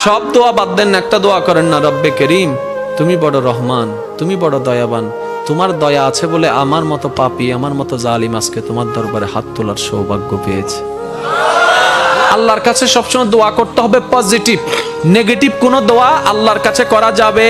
সব দোয়া বাদ দেন, একটা দোয়া করেন না, রব্বে করিম তুমি বড় রহমান, তুমি বড় দয়াবান, তোমার দয়া আছে বলে আমার মতো পাপী, আমার মতো জালিম আজকে তোমার দরবারে হাত তোলার সৌভাগ্য পেয়েছে। আল্লাহর কাছে সবসময় দোয়া করতে হবে পজিটিভ, নেগেটিভ কোনো দোয়া আল্লাহর কাছে করা যাবে।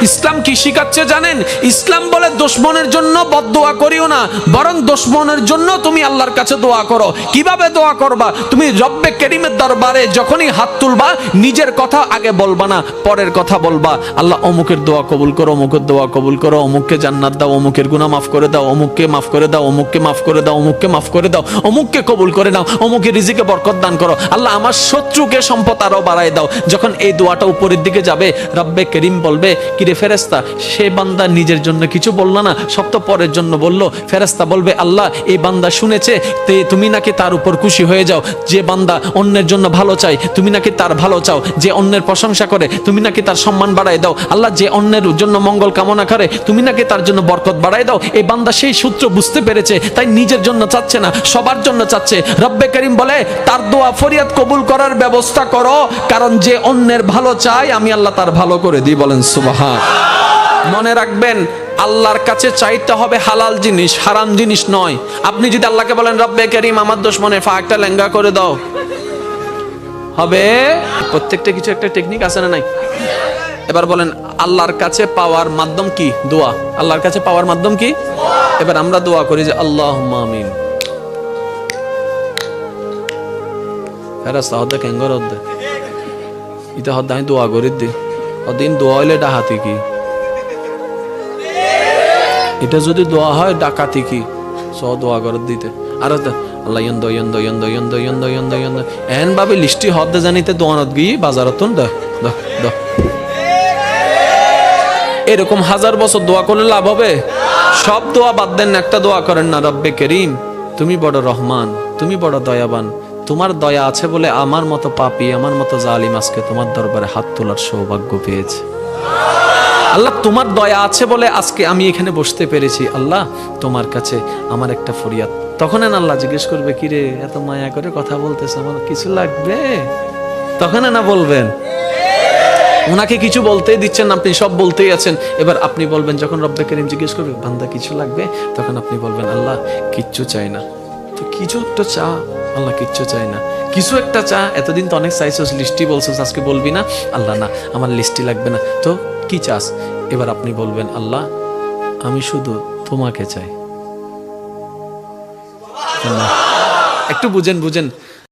ইসলাম কি শিখাচ্ছে জানেন? ইসলাম বলে দুশমনের জন্য বদদোয়া করিও না, বরং দুশমনের জন্য তুমি আল্লাহর কাছে দোয়া করো। কিভাবে দোয়া করবা? তুমি রব্বে করিমের দরবারে যখনই হাত তুলবা, নিজের কথা আগে বলবা না, পরের কথা বলবা। আল্লাহ অমুকের দোয়া কবুল করো, অমুকের দোয়া কবুল করো, অমুককে জান্নাত দাও, অমুকের গুনাহ মাফ করে দাও, অমুককে মাফ করে দাও, অমুককে মাফ করে দাও, অমুককে মাফ করে দাও, অমুককে কবুল করে নাও, অমুকের রিজিকে বরকত দান করো। আল্লাহ আমার শত্রুকে সম্পদ আরো বাড়ায় দাও। যখন এই দোয়াটা উপরের দিকে যাবে, রব্বে করিম বলবে, কিরে ফেরেশতা, সে বান্দা নিজের জন্য কিছু বলল না, সব তো পরের জন্য বলল। ফেরেশতা বলবে, আল্লাহ এই বান্দা শুনেছে, তুমি নাকি তার উপর খুশি হয়ে যাও। যে বান্দা অন্যের জন্য ভালো চাই, তুমি নাকি তার ভালো চাও। যে অন্যের প্রশংসা করে, তুমি নাকি তার সম্মান বাড়ায় দাও। আল্লাহ যে অন্যের জন্য মঙ্গল কামনা করে, তুমি নাকি তার জন্য বরকত বাড়ায় দাও। এই বান্দা সেই সূত্র বুঝতে পেরেছে, তাই নিজের জন্য চাচ্ছে না, সবার জন্য চাচ্ছে। রব্বে করিম বলে, তার দোয়া ফরিয়াদ কবুল করার ব্যবস্থা করো, কারণ যে অন্যের ভালো চায় আমি আল্লাহ তার ভালো করে দিই। বলেন সুবহান। মনে রাখবেন, আল্লাহর কাছে চাইতে হবে হালাল জিনিস, হারাম জিনিস নয়। আপনি যদি আল্লাহকে বলেন, রব্বে করিম আমার দুশমনের ফাঁকটা লেঙ্গা করে দাও, হবে? প্রত্যেকটা কিছু একটা টেকনিক আছে না নাই? এবার বলেন, আল্লাহর কাছে পাওয়ার মাধ্যম কি? দোয়া। আল্লাহর কাছে পাওয়ার মাধ্যম কি? এবার আমরা দোয়া করি যে আল্লাহুম্মা আমিন। ফেরেশতা হদ্দে কেঙ্গর হদ্দে ইতা হদ্দে আমি দোয়া করি দি অদিন দোয়া হইলে ডাহাতি কি? এটা যদি দোয়া হয় ডাকাতি কি? সব দোয়া করে দিতে। আর আল্লাহ ইয়ন্দ ইয়ন্দ ইয়ন্দ ইয়ন্দ ইয়ন্দ ইয়ন্দ ইয়ন্দ এন ভাবে লিস্টি হদ্দে জানিতে দোয়ানত গিয়ে বাজারত দ দ দ এরকম হাজার বছর দোয়া করলে লাভ হবে? সব দোয়া বাদ দেন, একটা দোয়া করেন না, রব্বে করিম তুমি বড় রহমান, তুমি বড় দয়াবান, তোমার দয়া আছে বলে আমার মতো পাপী, আমার মতো জালিম আজকে তোমার দরবারে হাত তোলার সৌভাগ্য পেয়েছে। আল্লাহ তোমার দয়া আছে বলে আজকে আমি এখানে বসতে পেরেছি। আল্লাহ তোমার কাছে আমার একটা ফরিয়াদ। তখন আল্লাহ জিজ্ঞেস করবে, কিরে এত মায়া করে কথা বলতেছ, আমার কিছু লাগবে? তখন না বলবেন, ওনাকে কিছু বলতেই দিচ্ছেন, আপনি সব বলতেই আছেন। এবার আপনি বলবেন, যখন রব্বে করিম জিজ্ঞেস করবে, বান্দা কিছু লাগবে, তখন আপনি বলবেন, আল্লাহ কিচ্ছু চাই না। তো কিছু একটা চা, আল্লাহ কিচ্ছু চাই না, কিছু একটা চা। এতদিন তো অনেক চাইছিস, লিস্টি বলছিস, আজকে বলবি না? আল্লাহ না, আমার লিস্টি লাগবে না, তো কি চাস? এবার আপনি বলবেন, আল্লাহ আমি শুধু তোমাকে চাই। একটু বুঝেন বুঝেন